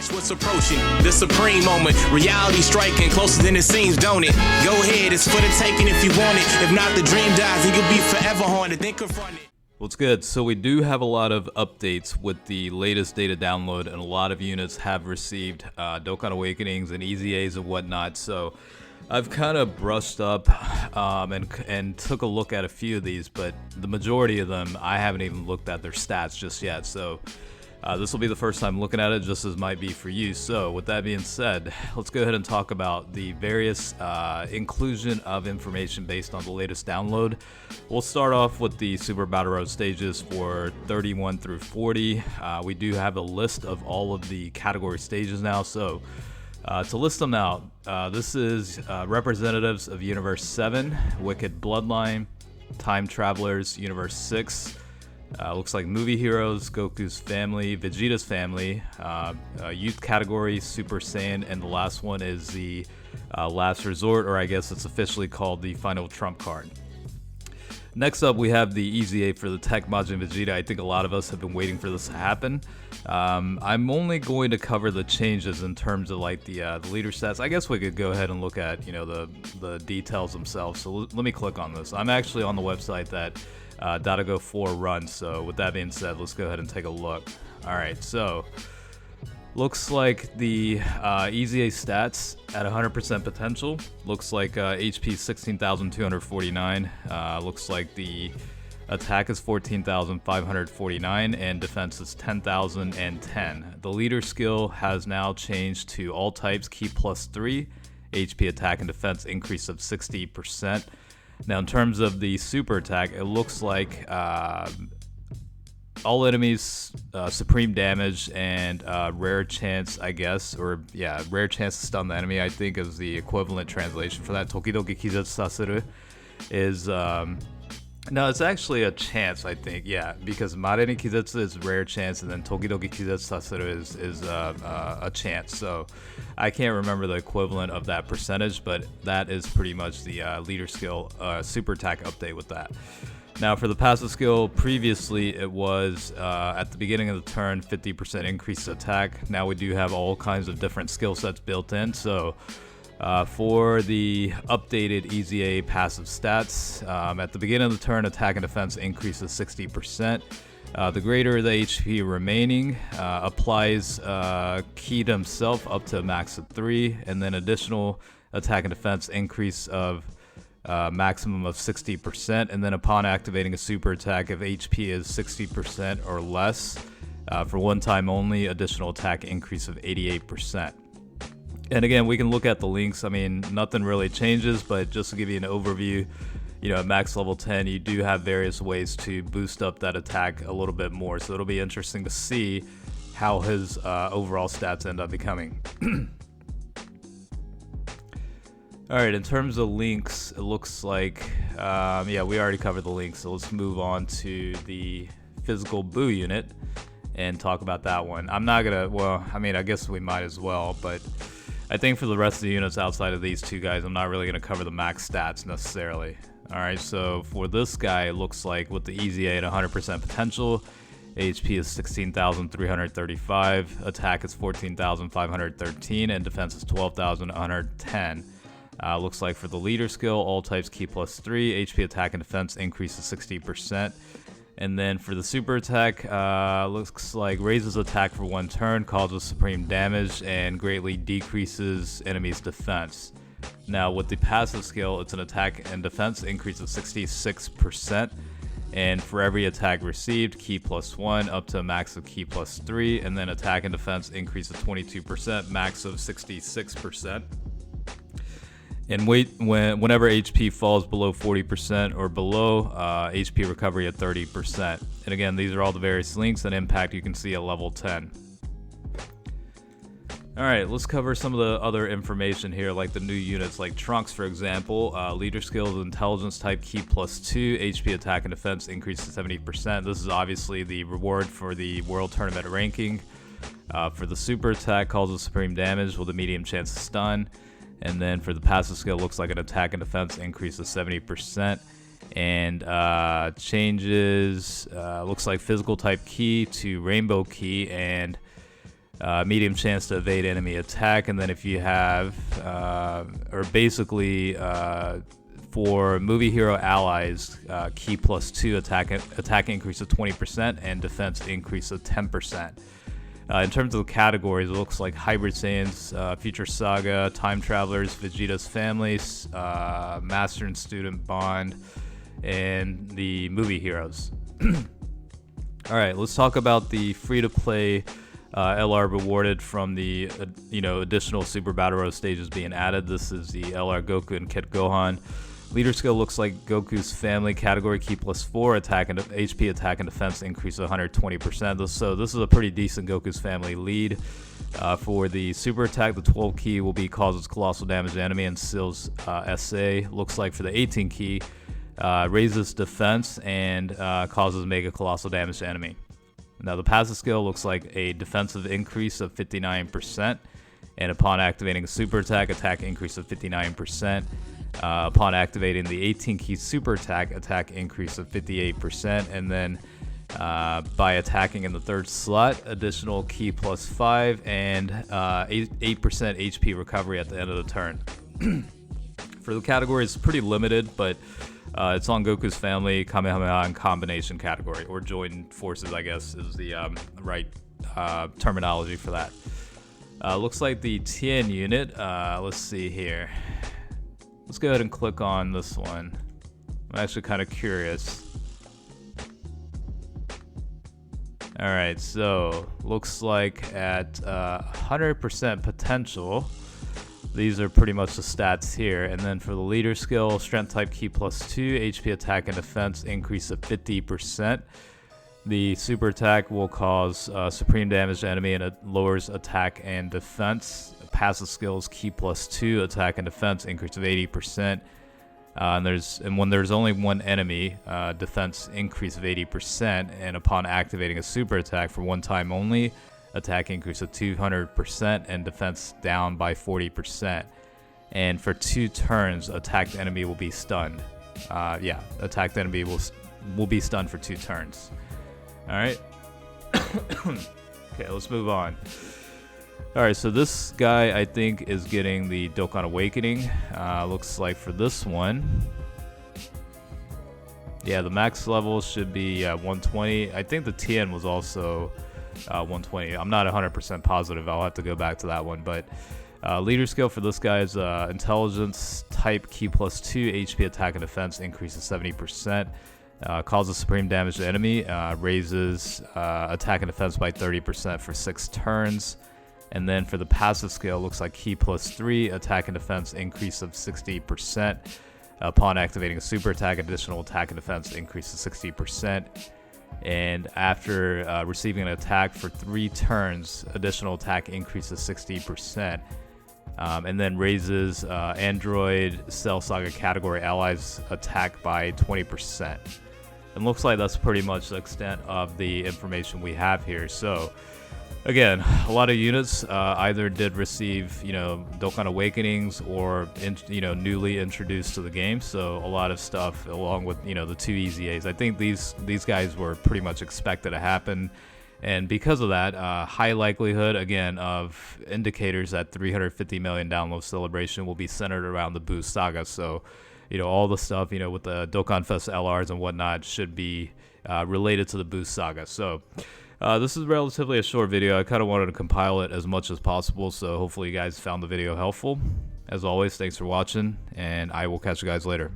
Watch what's approaching, the supreme moment. Reality striking closer than it seems, don't it? Go ahead, it's for the taking if you want it. If not, the dream dies and you'll be forever haunted. Then confront it. What's good? So we do have a lot of updates with the latest data download, and a lot of units have received Dokkan Awakenings and EZAs and whatnot. So I've kind of brushed up and took a look at a few of these, but the majority of them I haven't even looked at their stats just yet. So this will be the first time looking at it, just as might be for you. So with that being said, let's go ahead and talk about the various inclusion of information based on the latest download. We'll start off with the Super Battle Road stages for 31 through 40. We do have a list of all of the category stages now. So to list them out, this is representatives of Universe 7, Wicked Bloodline, Time Travelers, Universe 6, looks like Movie Heroes, Goku's family, Vegeta's family, youth category, Super Saiyan, and the last one is the Last Resort, or I guess it's officially called the Final Trump Card. Next up, we have the EZA for the TEQ Majin Vegeta. I think a lot of us have been waiting for this to happen. I'm only going to cover the changes in terms of like the leader stats. I guess we could go ahead and look at the details themselves. So let me click on this. I'm actually on the website that Datago 4 runs. So with that being said, let's go ahead and take a look. All right, so looks like the EZA stats at 100% potential. Looks like HP 16,249. Looks like the attack is 14,549 and defense is 10,010. The leader skill has now changed to all types, key +3, HP attack and defense increase of 60%. Now in terms of the super attack, it looks like all enemies, supreme damage, and rare chance, I guess, or yeah, rare chance to stun the enemy, I think is the equivalent translation for that. Tokidoki Kizetsu Saseru is, no, it's actually a chance, I think, yeah, because Mare ni Kizetsu is rare chance, and then Tokidoki Kizetsu Saseru is a chance, so I can't remember the equivalent of that percentage, but that is pretty much the leader skill super attack update with that. Now for the passive skill, previously it was at the beginning of the turn 50% increased attack. Now we do have all kinds of different skill sets built in. So for the updated EZA passive stats, at the beginning of the turn attack and defense increases 60%. The greater the HP remaining applies ki to himself up to a max of 3, and then additional attack and defense increase of maximum of 60%, and then upon activating a super attack, if HP is 60% or less, for one time only, additional attack increase of 88%. And again, we can look at the links. I mean, nothing really changes, but just to give you an overview, at max level 10, you do have various ways to boost up that attack a little bit more. So it'll be interesting to see how his overall stats end up becoming. Alright, in terms of links, it looks like, yeah, we already covered the links, so let's move on to the physical Boo unit and talk about that one. I'm not gonna, well, I mean, I guess we might as well, but I think for the rest of the units outside of these two guys, I'm not really gonna cover the max stats necessarily. Alright, so for this guy, it looks like with the EZA at 100% potential, HP is 16,335, attack is 14,513, and defense is 12,110. Looks like for the leader skill, all types key +3, HP attack and defense increases 60%. And then for the super attack, looks like raises attack for one turn, causes supreme damage, and greatly decreases enemy's defense. Now with the passive skill, it's an attack and defense increase of 66%. And for every attack received, key +1 up to a max of key +3, and then attack and defense increase of 22%, max of 66%. And whenever HP falls below 40% or below, HP recovery at 30%. And again, these are all the various links and impact you can see at level 10. Alright, let's cover some of the other information here, like the new units, like Trunks, for example. Leader skills, intelligence type, key +2, HP attack and defense increase to 70%. This is obviously the reward for the World Tournament ranking. For the super attack, causes supreme damage with a medium chance to stun. And then for the passive skill, looks like an attack and defense increase of 70%. And changes, looks like physical type key to rainbow key, and medium chance to evade enemy attack, and then if you have, or basically for movie hero allies, key +2 attack increase of 20% and defense increase of 10%. In terms of the categories, it looks like Hybrid Saiyans, Future Saga, Time Travelers, Vegeta's Families, Master and Student Bond, and the movie heroes. Alright, let's talk about the free-to-play LR rewarded from the additional Super Battle Road stages being added. This is the LR Goku and Kid Gohan. Leader skill looks like Goku's family category, key +4, attack and HP, attack and defense increase of 120%. So this is a pretty decent Goku's family lead. For the super attack, the 12 key will be causes colossal damage to enemy and seals SA. Looks like for the 18 key, raises defense and causes mega colossal damage to enemy. Now the passive skill looks like a defensive increase of 59%, and upon activating a super attack increase of 59%. Upon activating the 18 key super attack increase of 58%, and then by attacking in the third slot, additional key +5 and 8% HP recovery at the end of the turn. For the category, it's pretty limited, but it's on Goku's family, Kamehameha, and combination category, or joined forces, I guess, is the right terminology for that. Looks like the Tien unit, let's see here. Let's go ahead and click on this one. I'm actually kind of curious. Alright, so looks like at 100% potential, these are pretty much the stats here. And then for the leader skill, strength type key +2, HP attack and defense increase of 50%. The super attack will cause supreme damage to enemy and it lowers attack and defense. Passive skills key +2, attack and defense increase of 80%. And when there's only one enemy, defense increase of 80%. And upon activating a super attack for one time only, attack increase of 200% and defense down by 40%. And for 2 turns, attacked enemy will be stunned. Attacked enemy will be stunned for 2 turns. All right. Okay, let's move on. Alright, so this guy I think is getting the Dokkan Awakening. Looks like for this one, yeah, the max level should be 120. I think the Tien was also 120. I'm not 100% positive. I'll have to go back to that one. But leader skill for this guy is intelligence type key +2, HP attack and defense increases 70%. Causes supreme damage to enemy, raises attack and defense by 30% for 6 turns. And then for the passive skill, looks like key +3, attack and defense increase of 60%. Upon activating a super attack, additional attack and defense increase of 60%. And after receiving an attack for 3 turns, additional attack increase of 60%. And then raises Android Cell Saga category allies attack by 20%. It looks like that's pretty much the extent of the information we have here. So again, a lot of units either did receive, Dokkan Awakenings or, newly introduced to the game. So a lot of stuff along with, the 2 EZAs. I think these guys were pretty much expected to happen. And because of that, high likelihood, again, of indicators that 350 million download celebration will be centered around the Boo Saga. So, all the stuff, with the Dokkan Fest LRs and whatnot should be related to the Boo Saga. So, this is relatively a short video. I kind of wanted to compile it as much as possible, so hopefully you guys found the video helpful. As always, thanks for watching, and I will catch you guys later.